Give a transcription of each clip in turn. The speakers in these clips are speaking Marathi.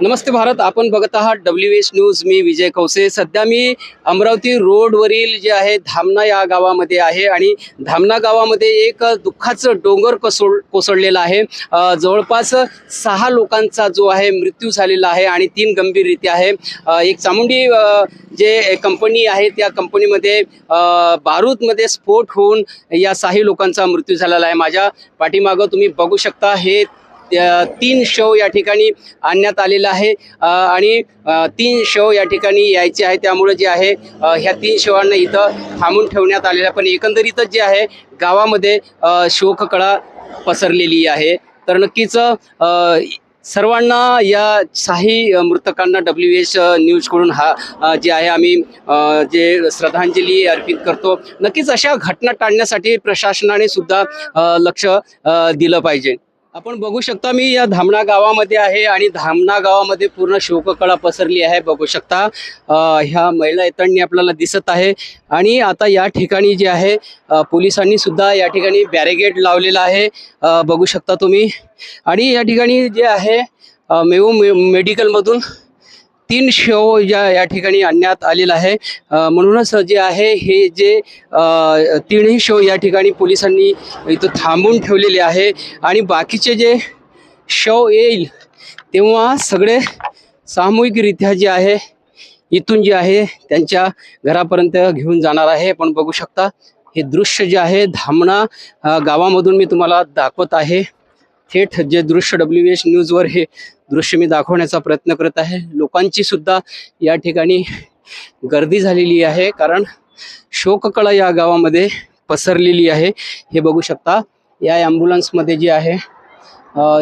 नमस्ते भारत. आपण बघत आहात WS न्यूज. मी विजय कौसे. सध्या मी अमरावती रोडवरील जे आहे धामणा या गावामध्ये आहे आणि धामणा गावामध्ये एक दुःखाचं डोंगर कोसळलेलं आहे. जवळपास 6 लोकांचा जो आहे मृत्यू झालेला आहे आणि 3 गंभीररीत्या आहे. एक चामुंडी जे कंपनी आहे त्या कंपनीमध्ये बारूदमध्ये स्फोट होऊन या 6 लोकांचा मृत्यू झालेला आहे. माझ्या पाठीमागं तुम्ही बघू शकता हे 3 शव या ठिकाणी आणण्यात आलेला आहे आणि 3 शव या ठिकाणी यायचे आहे. त्यामुळे जे आहे ह्या 3 शवांना इथं थांबून ठेवण्यात आलेलं आहे. पण एकंदरीतच जे आहे गावामध्ये शोककळा पसरलेली आहे. तर नक्कीच सर्वांना या 6 मृतकांना WS न्यूजकडून जे आहे आम्ही जे श्रद्धांजली अर्पित करतो. नक्कीच अशा घटना टाळण्यासाठी प्रशासनाने सुद्धा लक्ष दिलं पाहिजे. आपण बघू शकता मी या धामणा गावामध्ये आहे आणि धामणा गावामध्ये पूर्ण शोककळा पसरली आहे. बघू शकता ह्या महिला येताना आपल्याला दिसत आहे आणि आता या ठिकाणी जे आहे पोलिसांनी सुद्धा या ठिकाणी बॅरिगेड लावलेला आहे. बघू शकता तुम्ही. आणि या ठिकाणी जे आहे मेऊ मेडिकलमधून 3 शव या ठिकाणी आणण्यात आलेला आहे. म्हणूनच जे आहे हे जे 3ही शव या ठिकाणी पोलिसांनी इथं थांबून ठेवलेले आहे आणि बाकीचे जे शव येईल तेव्हा सगळे सामूहिकरित्या जे आहे इथून जे आहे त्यांच्या घरापर्यंत घेऊन जाणार आहे. पण बघू शकता हे दृश्य जे आहे धामणा गावामधून मी तुम्हाला दाखवत आहे. थेट जे दृश्य WS न्यूजवर हे दृश्य मी दाखवण्याचा प्रयत्न करत आहे. लोकांची सुद्धा या ठिकाणी गर्दी झालेली आहे कारण शोककळा या गावामध्ये पसरलेली आहे. हे बघू शकता या ॲम्ब्युलन्समध्ये जे आहे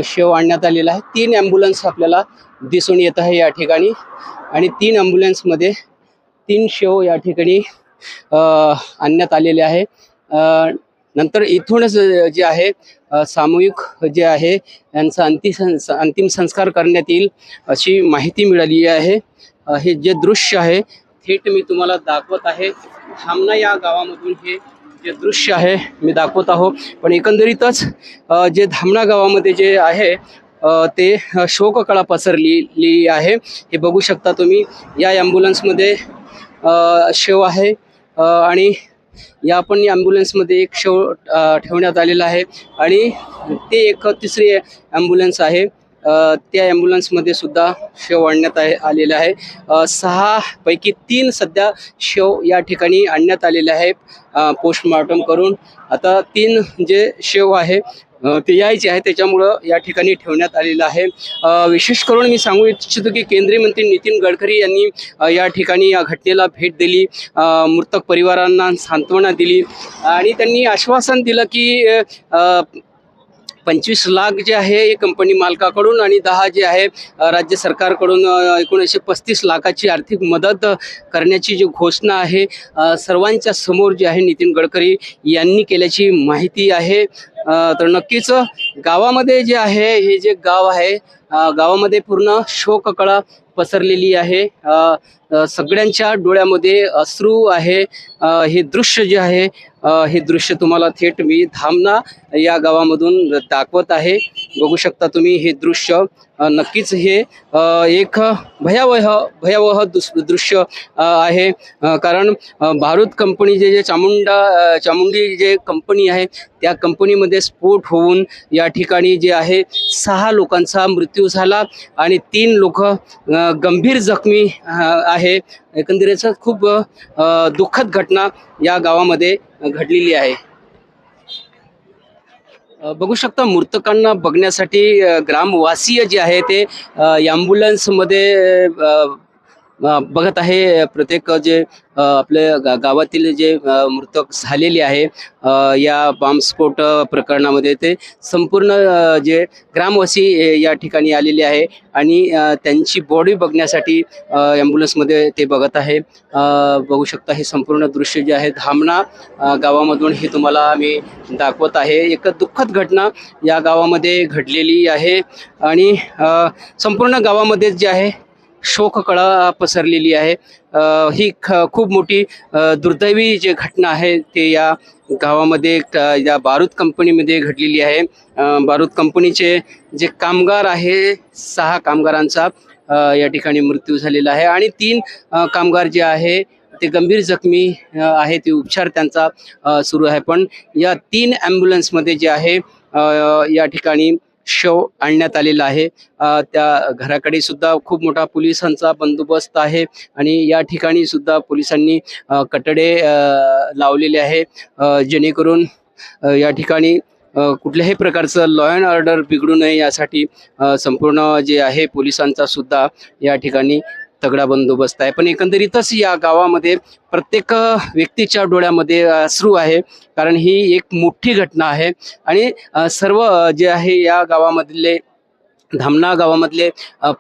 शव आणण्यात आलेला आहे. 3 ॲम्ब्युलन्स आपल्याला दिसून येत आहे या ठिकाणी आणि 3 ॲम्ब्युलन्समध्ये 3 शव या ठिकाणी आणण्यात आलेले आहे. नंतर इथूनच जे आहे सामूहिक जे आहे यांचा अंतिम संस्कार करण्यात येईल अशी माहिती मिळाली आहे. हे जे दृश्य आहे थेट मी तुम्हाला दाखवत आहे. धामणा या गावामधून हे जे दृश्य आहे मी दाखवत आहो. पण एकंदरीतच जे धामणा गावामध्ये जे आहे ते शोककळा पसरलेली आहे. हे बघू शकता तुम्ही. या ॲम्ब्युलन्समध्ये शव आहे आणि या पण ॲम्ब्युलन्समध्ये एक शव ठेवण्यात आलेला आहे आणि ते एक 3री ॲम्ब्युलन्स आहे. त्या ॲम्ब्युलन्समध्ये सुद्धा शव आणण्यात आलेले आहे. 6 पैकी 3 सध्या शव या ठिकाणी आणण्यात आलेले आहे पोस्टमॉर्टम करून. आता 3 जे शव आहे ते यायचे आहे त्याच्यामुळं या ठिकाणी ठेवण्यात आलेलं आहे. विशेष करून मी सांगू इच्छितो की केंद्रीय मंत्री नितीन गडकरी यांनी या ठिकाणी या घटनेला भेट दिली, मृतक परिवारांना सांत्वना दिली आणि त्यांनी आश्वासन दिलं की 25 लाख जे आहे कंपनी मालकाकडून आणि 10 जे आहे राज्य सरकारकडून एकूण 35 लाखाची आर्थिक मदत करण्याची जी घोषणा आहे सर्वांच्या समोर जे आहे नितीन गडकरी यांनी केल्याची माहिती आहे. तर नक्कीच गावामध्ये जे आहे हे जे गाव आहे गावामध्ये पूर्ण शोककळा पसरलेली आहे. सगळ्यांच्या डोळ्यामध्ये अश्रू आहे. हे दृश्य जे आहे हे दृश्य तुम्हाला थेट मी धामणा या गावामधून दाखवत आहे. बघू शकता तुम्ही हे दृश्य. नक्कीच हे एक भयावह दृश्य आहे कारण बारूद कंपनी जे चामुंडी जे कंपनी आहे त्या कंपनीमध्ये स्फोट होऊन या ठिकाणी जे आहे 6 लोकांचा मृत्यू झाला आणि 3 लोक गंभीर जखमी आहे. एकंदरीत खूप दुःखद घटना या गावामध्ये घडलेली आहे. बघू शकता मृतकांना बघण्यासाठी ग्रामवासीय जे आहे ते ॲम्ब्युलन्समध्ये बघत आहे. प्रत्येक जे आपल्या गावातील जे मृतक झालेले आहे या बॉम्बस्फोट प्रकरणामध्ये ते संपूर्ण जे ग्रामवासी या ठिकाणी आलेले आहे आणि त्यांची बॉडी बघण्यासाठी ॲम्ब्युलन्समध्ये ते बघत आहे. बघू शकता हे संपूर्ण दृश्य जे आहे धामणा गावामधून हे तुम्हाला मी दाखवत आहे. एक दुःखद घटना या गावामध्ये घडलेली आहे आणि संपूर्ण गावामध्ये जे आहे शोककळा पसरलेली आहे. ही खूप मोठी दुर्दैवी जी घटना आहे ते या गावामध्ये या बारूद कंपनीमध्ये घडलेली आहे. बारूद कंपनीचे जे कामगार आहे 6 कामगारांचा या ठिकाणी मृत्यू झालेला आहे आणि 3 कामगार जे आहे ते गंभीर जखमी आहे. ते उपचार त्यांचा सुरू आहे. पण या 3 ॲम्ब्युलन्समध्ये जे आहे या ठिकाणी शव आणण्यात आलेला आहे. त्या घराकडे सुद्धा खूप मोठा पोलिसांचा बंदोबस्त आहे आणि या ठिकाणी सुद्धा पोलिसांनी कटडे लावलेले आहे जेणेकरून या ठिकाणी कुठल्याही प्रकारचं लॉ अँड ऑर्डर बिघडू नये यासाठी संपूर्ण जे आहे पोलिसांचा सुद्धा या ठिकाणी तगडा बंदोबस्त आहे. पण एकंदरीतच या गावामध्ये प्रत्येक व्यक्तीच्या डोळ्यामध्ये अश्रू आहे, कारण ही एक मोठी घटना आहे आणि सर्व जे आहे या गावामधले धामणा गावामधले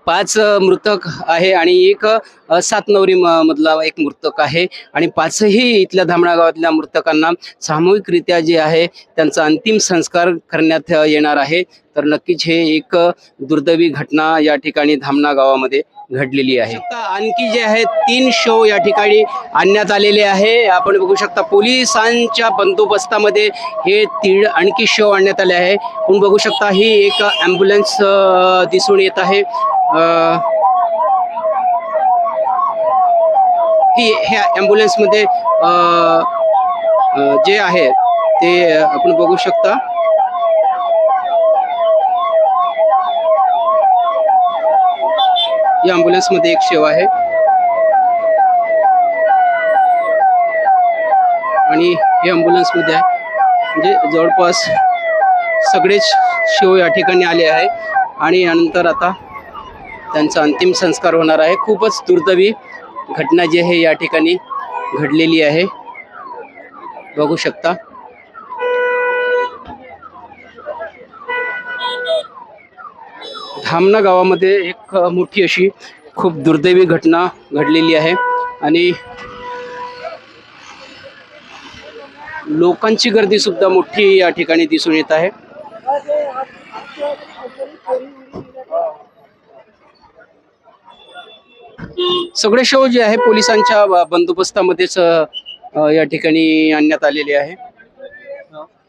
5 मृतक आहे आणि एक सातनवरी मधला एक मृतक आहे आणि 5ही इथल्या धामणा गावातल्या मृतकांना सामूहिकरित्या जे आहे त्यांचा अंतिम संस्कार करण्यात येणार आहे. तर नक्कीच हे एक दुर्दैवी घटना या ठिकाणी धामणा गावामध्ये घडलेली आहे. आणखी जे आहे 3 शव या ठिकाणी आणण्यात आलेले आहे. आपण बघू शकता पोलिसांच्या बंदोबस्तामध्ये हे 3 आणखी शव आणण्यात आले आहे. आपण बघू शकता ही एक ॲम्ब्युलन्स दिसून येत आहे. ह्या ॲम्ब्युलन्समध्ये जे आहे ते आपण बघू शकता. या ॲम्ब्युलन्समध्ये एक शव आहे आणि हे ॲम्ब्युलन्समध्ये आहे म्हणजे जवळपास सगळेच शव या ठिकाणी आले आहे आणि यानंतर आता त्यांचा अंतिम संस्कार होणार आहे. खूपच दुर्दैवी घटना जी आहे या ठिकाणी घडलेली आहे, बघू शकता. धामणा गावामध्ये एक मोठी अशी खूप दुर्दैवी घटना घडलेली आहे आणि लोकांची गर्दी सुद्धा मोठी या ठिकाणी दिसून येत आहे. सगळे शव जे आहे पोलिसांच्या बंदोबस्तामध्येच या ठिकाणी आणण्यात आलेले आहे,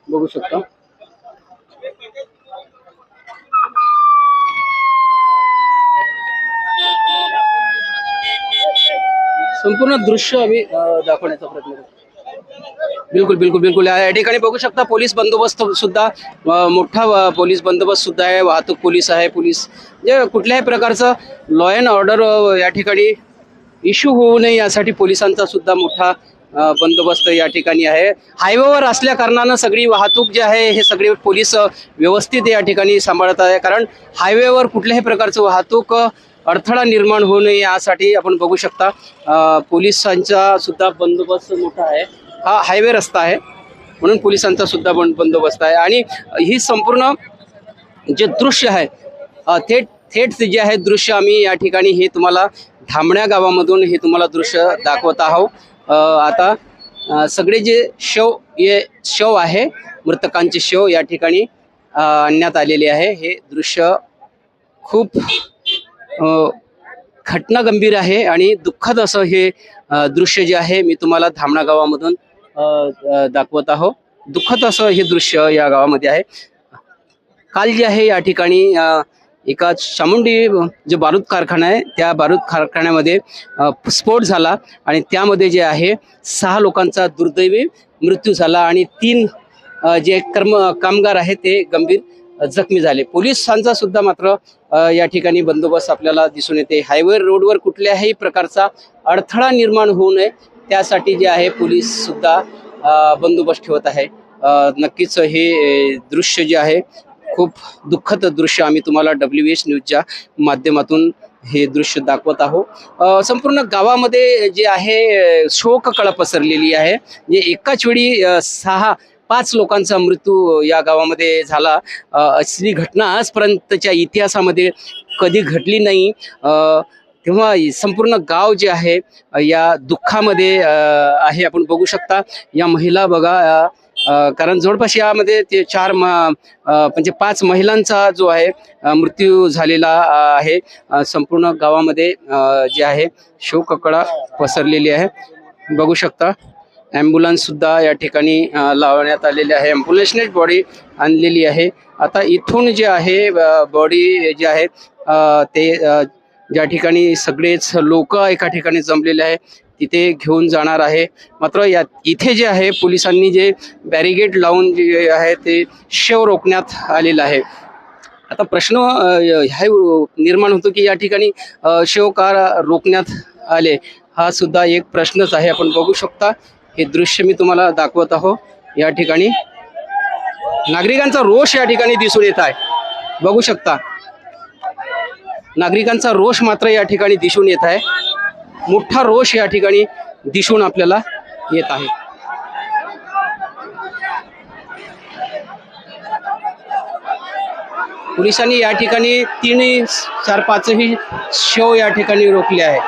बघू शकता. संपूर्ण दृश्य आम्ही दाखवण्याचा प्रयत्न करतो. बिलकुल बिलकुल बिलकुल या ठिकाणी बघू शकता पोलीस बंदोबस्त सुद्धा मोठा पोलीस बंदोबस्त सुद्धा आहे. वाहतूक पोलीस आहे. पोलीस जे कुठल्याही प्रकारचं लॉ अँड ऑर्डर या ठिकाणी इश्यू होऊ नये यासाठी पोलिसांचा सुद्धा मोठा बंदोबस्त या ठिकाणी आहे. हायवेवर असल्या कारणानं सगळी वाहतूक जी आहे हे सगळे पोलीस व्यवस्थित या ठिकाणी सांभाळत आहे, कारण हायवेवर कुठल्याही प्रकारचं वाहतूक अडथळा निर्माण होऊ नये यासाठी आपण बघू शकता पोलिसांचा सुद्धा बंदोबस्त मोठा आहे. हा हायवे रस्ता आहे म्हणून पोलिसांचा सुद्धा बंदोबस्त आहे आणि ही संपूर्ण जे दृश्य आहे थेट जे आहे दृश्य आम्ही या ठिकाणी हे तुम्हाला धामण्या गावामधून हे तुम्हाला दृश्य दाखवत आहोत. आता सगळे जे शव आहे मृतकांचे शव या ठिकाणी आणण्यात आलेले आहे. हे दृश्य खूप घटना गंभीर आहे आणि दुःखद असं हे दृश्य जे आहे मी तुम्हाला धामणा गावामधून दाखवत आहोत. दुःखद असं हे दृश्य या गावामध्ये आहे. काल जे आहे या ठिकाणी एका चामुंडी जे बारूद कारखाना आहे त्या बारूद कारखान्यामध्ये स्फोट झाला आणि त्यामध्ये जे आहे 6 लोकांचा दुर्दैवी मृत्यू झाला आणि 3 जे कामगार आहेत ते गंभीर जखमी झाले. पोलिसांचा सुद्धा मात्र या ठिकाणी बंदोबस्त आपल्याला दिसून येते. हायवे रोडवर कुठल्याही प्रकारचा अडथळा निर्माण होऊ नये त्यासाठी जे आहे पोलीस सुद्धा बंदोबस्त ठेवत आहे. नक्कीच हे दृश्य जे आहे खूप दुःखद दृश्य आम्ही तुम्हाला WH न्यूजच्या माध्यमातून हे दृश्य दाखवत आहोत. संपूर्ण गावामध्ये जे आहे शोककळा पसरलेली आहे. जे एकाच वेळी 5 लोकांचा मृत्यू या गावामध्ये झाला. अशी घटना आजपर्यंतच्या इतिहासामध्ये कधी घडली नाही. तेव्हा संपूर्ण गाव जे आहे या दुःखामध्ये आहे. आपण बघू शकता या महिला बघा कारण जवळपास यामध्ये ते म्हणजे 5 महिलांचा जो आहे मृत्यू झालेला आहे. संपूर्ण गावामध्ये जे आहे शोककळा पसरलेली आहे. बघू शकता ॲम्ब्युलन्स सुद्धा या ठिकाणी लावण्यात आलेली आहे. ॲम्ब्युलन्सनेच बॉडी आणलेली आहे. आता इथून जे आहे बॉडी जे आहे ते ज्या ठिकाणी सगळेच लोक एका ठिकाणी जमलेले आहे तिथे घेऊन जाणार आहे. मात्र इथे जे आहे पोलिसांनी जे बॅरिगेड लावून जे आहे ते शव रोखण्यात आलेलं आहे. आता प्रश्न हा निर्माण होतो की या ठिकाणी शव का रोखण्यात आले, हा सुद्धा एक प्रश्नच आहे. आपण बघू शकता हे दृश्य मी तुम्हाला दाखवत आहो. या ठिकाणी नागरिकांचा रोष या ठिकाणी दिसून येत आहे. बघू शकता नागरिकांचा रोष मात्र या ठिकाणी दिसून येत आहे. मोठा रोष या ठिकाणी दिसून आपल्याला येत आहे. पोलिसांनी या ठिकाणी 3, 4, 5ही शव या ठिकाणी रोखले आहे.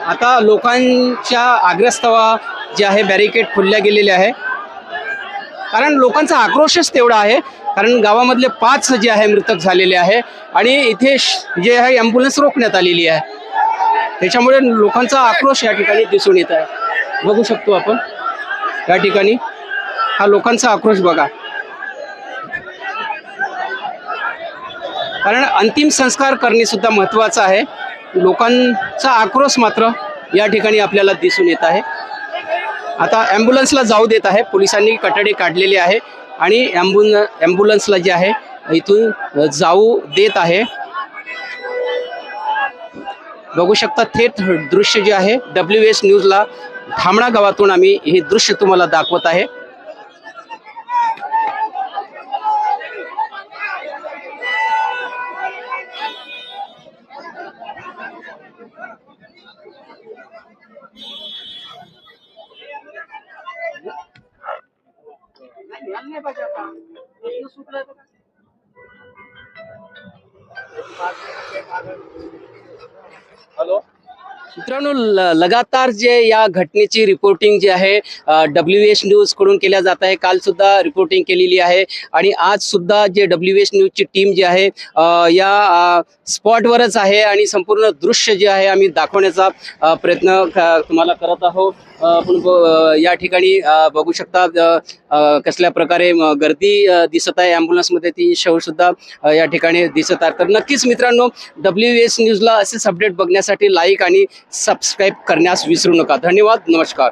आता लोकांच्या आग्रहास्तवा जे आहे बॅरिकेड खोलल्या गेलेले आहे. कारण लोकांचा आक्रोशच तेवढा आहे. कारण गावामधले 5 जे आहे मृतक झालेले आहे आणि इथे जे आहे ॲम्ब्युलन्स रोखण्यात आलेली आहे. त्याच्यामुळे लोकांचा आक्रोश या ठिकाणी दिसून येत आहे. बघू शकतो आपण या ठिकाणी हा लोकांचा आक्रोश बघा. कारण अंतिम संस्कार करणे सुद्धा महत्त्वाचं आहे. लोकांचा आक्रोश मात्र या ठिकाणी आपल्याला दिसून येत आहे. आता ॲम्ब्युलन्सला जाऊ देत आहे. पोलिसांनी कटडे काढलेले आहे आणि ॲम्ब्युलन्सला जे आहे इथून जाऊ देत आहे. बघू शकता थेट दृश्य जे आहे WS न्यूजला धामणा गावातून आम्ही हे दृश्य तुम्हाला दाखवत आहे. हॅलो मित्रांनो, लगातार जे या घटनेची रिपोर्टिंग जी आहे WS न्यूज कडून केल्या जात आहे. काल सुद्धा रिपोर्टिंग केलेली आहे आणि आज सुद्धा जे WS न्यूजची टीम जी आहे या स्पॉटवरच आहे आणि संपूर्ण दृश्य जे आहे आम्ही दाखवण्याचा प्रयत्न तुम्हाला करत आहोत. आपण या ठिकाणी बघू शकता कसल्या प्रकारे गर्दी दिसत आहे. ॲम्ब्युलन्समध्ये 3 शव सुद्धा या ठिकाणी दिसत आहेत. तर नक्कीच मित्रांनो WS न्यूजला असेच अपडेट बघण्यासाठी लाईक आणि सबस्क्राईब करण्यास विसरू नका. धन्यवाद. नमस्कार.